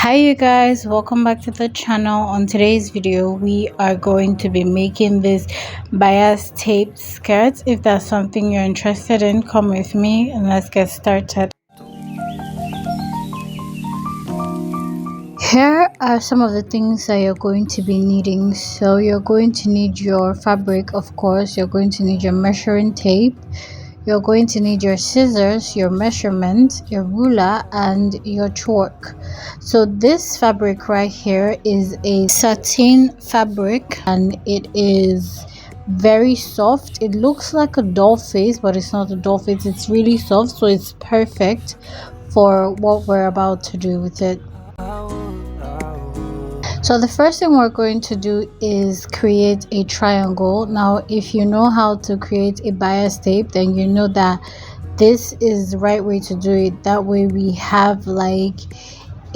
Hi you guys, welcome back to the channel. On today's video we are going to be making this bias tape skirt. If that's something you're interested in, come with me and let's get started. Here are some of the things that you're going to be needing. So you're going to need your fabric, of course. You're going to need your measuring tape. You're going to need your scissors, your measurement, your ruler, and your chalk. So this fabric right here is a satin fabric and it is very soft. It looks like a doll face, but it's not a doll face. It's really soft, so it's perfect for what we're about to do with it. So the first thing we're going to do is create a triangle. Now if you know how to create a bias tape, then you know that this is the right way to do it. That way we have like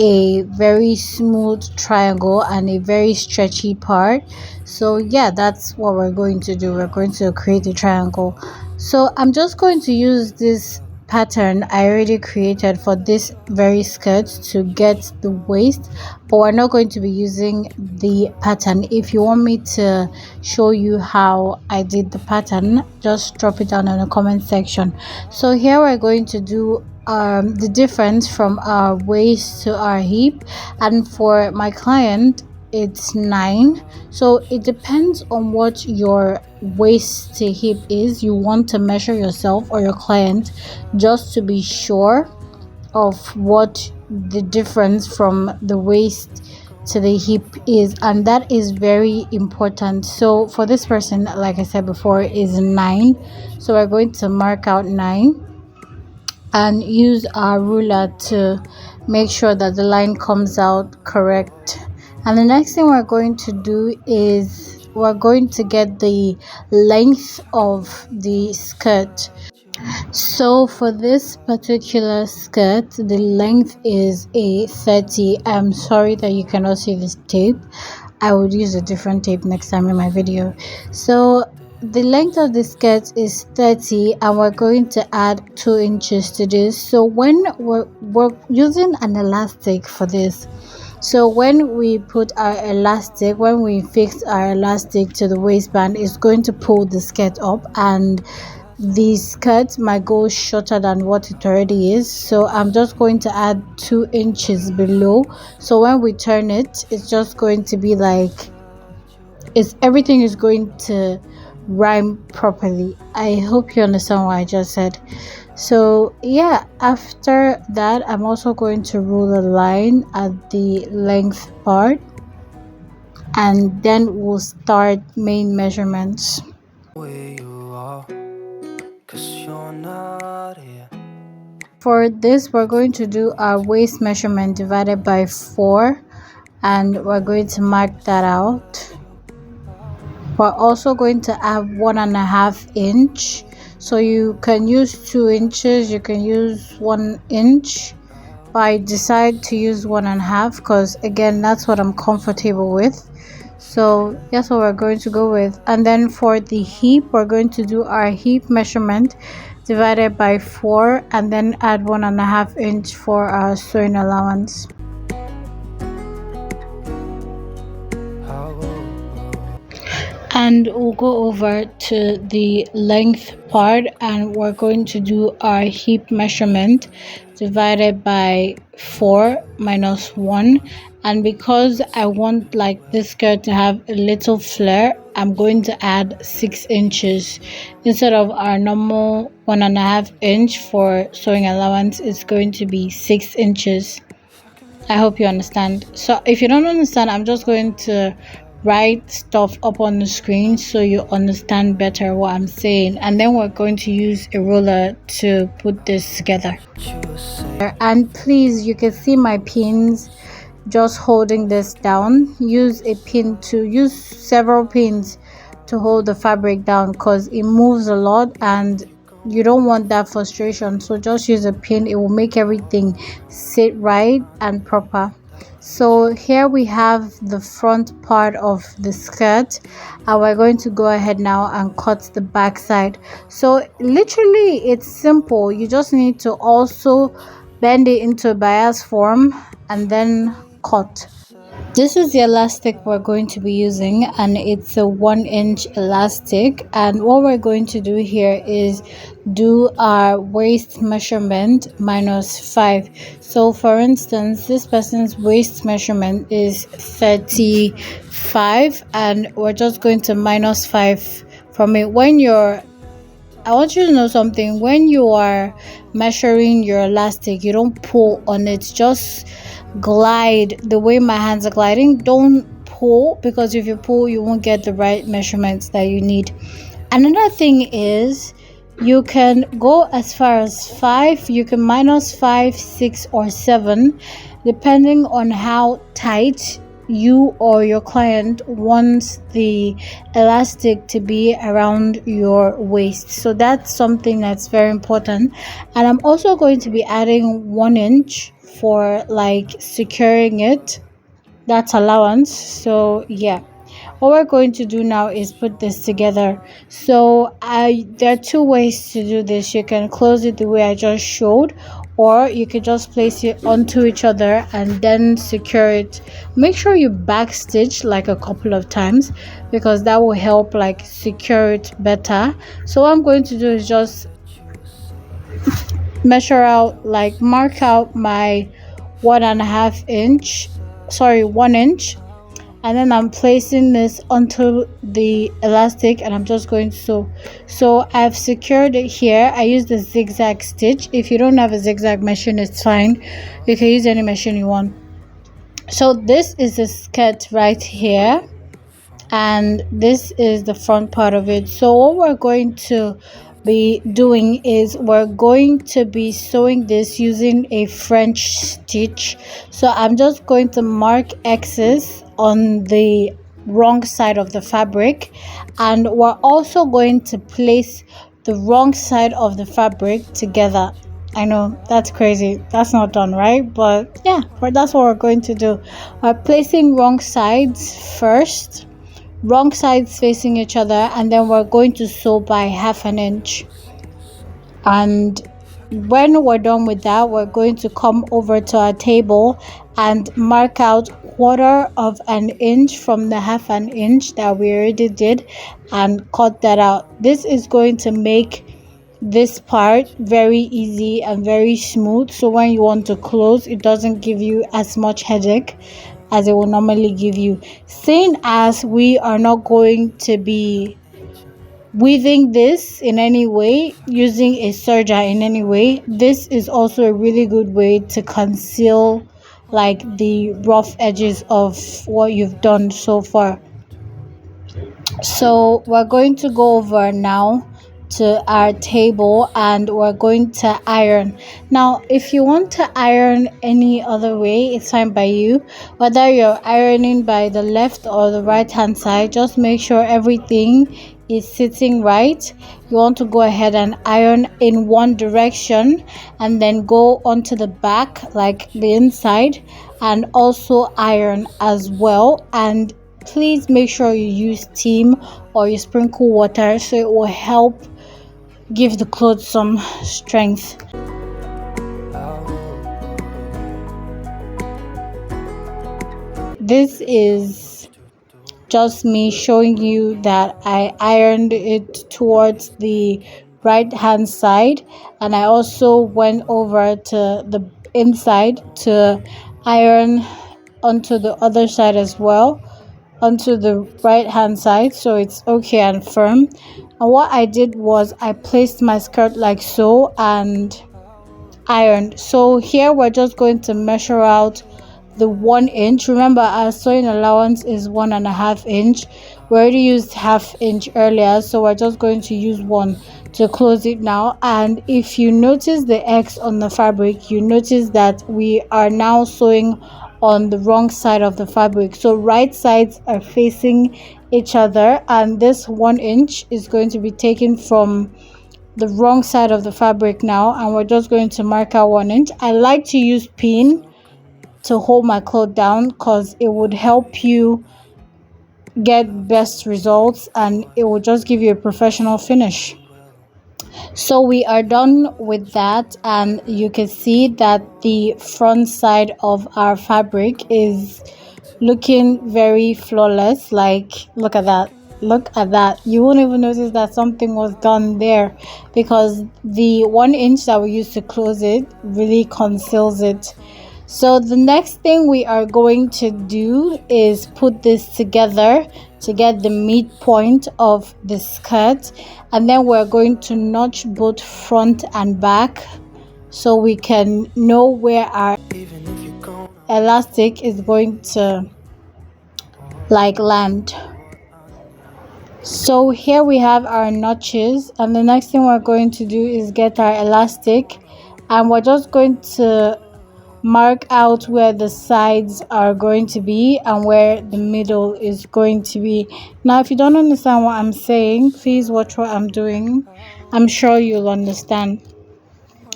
a very smooth triangle and a very stretchy part. So yeah, that's what we're going to do. We're going to create a triangle. So I'm just going to use this pattern I already created for this very skirt to get the waist, but we're not going to be using the pattern. If you want me to show you how I did the pattern, just drop it down in the comment section. So here we're going to do the difference from our waist to our hip, and for my client it's 9. So it depends on what your waist to hip is. You want to measure yourself or your client just to be sure of what the difference from the waist to the hip is, and that is very important. So for this person, like I said before, is 9. So we're going to mark out 9 and use our ruler to make sure that the line comes out correct. And the next thing we're going to do is we're going to get the length of the skirt. So for this particular skirt, the length is a 30. I'm sorry that you cannot see this tape. I would use a different tape next time in my video. So the length of the skirt is 30 and we're going to add 2 inches to this. So when we're using an elastic for this, so when we put our elastic, when we fix our elastic to the waistband, it's going to pull the skirt up and the skirt might go shorter than what it already is. So I'm just going to add 2 inches below, so when we turn it, it's just going to be like everything is going to rhyme properly. I hope you understand what I just said. So yeah, after that I'm also going to rule a line at the length part and then we'll start main measurements. For this we're going to do our waist measurement divided by 4 and we're going to mark that out. We're also going to add 1.5 inch. So you can use 2 inches, you can use 1 inch, but I decide to use 1.5 because again that's what I'm comfortable with. So that's what we're going to go with. And then for the hip, we're going to do our hip measurement divided by 4 and then add 1.5 inch for our sewing allowance. And we'll go over to the length part and we're going to do our hip measurement divided by 4 minus 1. And because I want like this skirt to have a little flare, I'm going to add 6 inches instead of our normal 1.5 inch for sewing allowance. It's going to be 6 inches. I hope you understand. So if you don't understand, I'm just going to write stuff up on the screen so you understand better what I'm saying, and then we're going to use a ruler to put this together. And please, you can see my pins just holding this down. Use several pins to hold the fabric down because it moves a lot and you don't want that frustration. So just use a pin, it will make everything sit right and proper. So here we have the front part of the skirt and we're going to go ahead now and cut the back side. So literally it's simple. You just need to also bend it into a bias form and then cut. This is the elastic we're going to be using, and it's a 1 inch elastic. And what we're going to do here is do our waist measurement minus 5. So for instance, this person's waist measurement is 35, and we're just going to minus 5 from it. I want you to know something. When you are measuring your elastic, you don't pull on it. Just glide the way my hands are gliding. Don't pull, because if you pull, you won't get the right measurements that you need. Another thing is, you can go as far as 5, you can minus 5, 6, or 7, depending on how tight you or your client wants the elastic to be around your waist. So that's something that's very important. And I'm also going to be adding 1 inch for like securing it. That's allowance. So yeah, what we're going to do now is put this together. So there are two ways to do this. You can close it the way I just showed, or you can just place it onto each other and then secure it. Make sure you back stitch like a couple of times, because that will help like secure it better. So what I'm going to do is just measure out, like mark out my 1.5 inch, 1 inch, and then I'm placing this onto the elastic, and I'm just going to sew. So I've secured it here. I use the zigzag stitch. If you don't have a zigzag machine, it's fine. You can use any machine you want. So this is the skirt right here, and this is the front part of it. So what we're going to be doing is we're going to be sewing this using a French stitch. So I'm just going to mark X's on the wrong side of the fabric, and we're also going to place the wrong side of the fabric together. I know that's crazy, that's not done right, but yeah, that's what we're going to do. We're placing wrong sides first, wrong sides facing each other, and then we're going to sew by 1/2 inch. And when we're done with that, we're going to come over to our table and mark out 1/4 inch from the 1/2 inch that we already did and cut that out. This is going to make this part very easy and very smooth, so when you want to close, it doesn't give you as much headache as it will normally give you. Seeing as we are not going to be weaving this in any way, using a serger in any way, this is also a really good way to conceal like the rough edges of what you've done so far. So we're going to go over now to our table, and we're going to iron. Now if you want to iron any other way, it's fine by you. Whether you're ironing by the left or the right hand side, just make sure everything is sitting right. You want to go ahead and iron in one direction, and then go onto the back, like the inside, and also iron as well. And please make sure you use steam or you sprinkle water, so it will help give the clothes some strength. This is just me showing you that I ironed it towards the right hand side, and I also went over to the inside to iron onto the other side as well, onto the right hand side, so it's okay and firm. And what I did was I placed my skirt like so and ironed. So here we're just going to measure out the 1 inch. Remember, our sewing allowance is 1.5 inch. We already used 1/2 inch earlier, so we're just going to use 1 to close it now. And if you notice the X on the fabric, you notice that we are now sewing on the wrong side of the fabric, so right sides are facing each other, and this 1 inch is going to be taken from the wrong side of the fabric now, and we're just going to mark out 1 inch. I like to use pin to hold my cloth down because it would help you get best results, and it will just give you a professional finish. So we are done with that, and you can see that the front side of our fabric is looking very flawless. Like, look at that, look at that. You won't even notice that something was done there, because the 1 inch that we used to close it really conceals it. So the next thing we are going to do is put this together to get the midpoint of the skirt, and then we're going to notch both front and back so we can know where our elastic is going to like land. So here we have our notches, and the next thing we're going to do is get our elastic, and we're just going to mark out where the sides are going to be and where the middle is going to be. Now, if you don't understand what I'm saying, please watch what I'm doing. I'm sure you'll understand.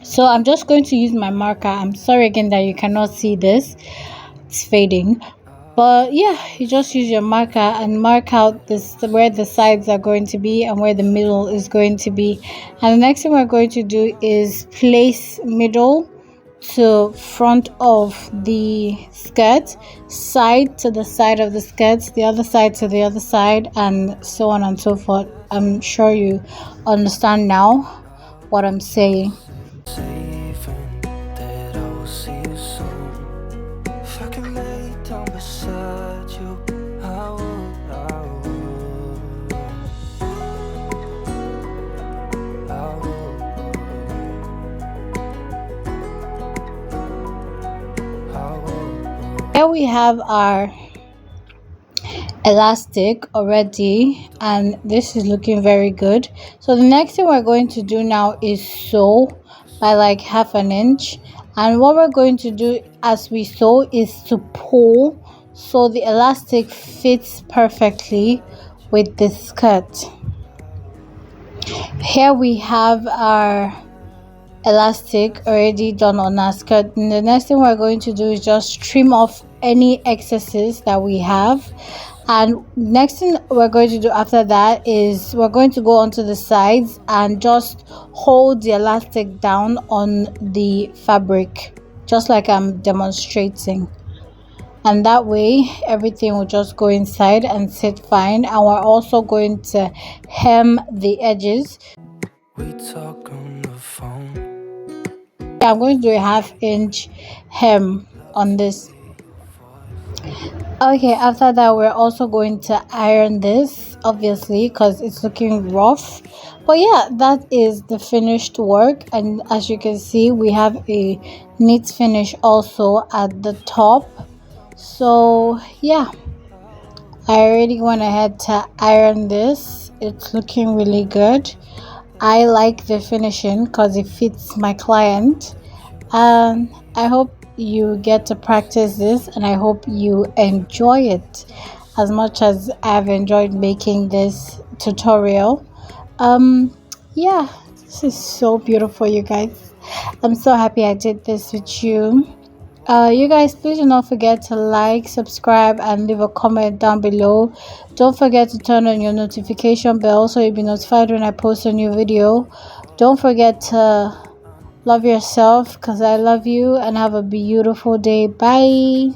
So I'm just going to use my marker. I'm sorry again that you cannot see this, it's fading. But yeah, you just use your marker and mark out this where the sides are going to be and where the middle is going to be. And the next thing we're going to do is place middle to front of the skirt, side to the side of the skirt, the other side to the other side, and so on and so forth. I'm sure you understand now what I'm saying. Here we have our elastic already, and this is looking very good. So the next thing we're going to do now is sew by like 1/2 inch, and what we're going to do as we sew is to pull so the elastic fits perfectly with the skirt. Here we have our elastic already done on our skirt, and the next thing we're going to do is just trim off any excesses that we have. And next thing we're going to do after that is we're going to go onto the sides and just hold the elastic down on the fabric, just like I'm demonstrating, and that way everything will just go inside and sit fine. And we're also going to hem the edges. We talk on the phone. I'm going to do a 1/2 inch hem on this. Okay, after that we're also going to iron this, obviously, because it's looking rough. But yeah, that is the finished work, and as you can see we have a neat finish also at the top. So yeah, I already went ahead to iron this. It's looking really good. I like the finishing because it fits my client, and I hope you get to practice this, and I hope you enjoy it as much as I've enjoyed making this tutorial. Yeah, this is so beautiful, you guys. I'm so happy I did this with you. You guys, please do not forget to like, subscribe, and leave a comment down below. Don't forget to turn on your notification bell so you'll be notified when I post a new video. Don't forget to love yourself, because I love you, and have a beautiful day. Bye.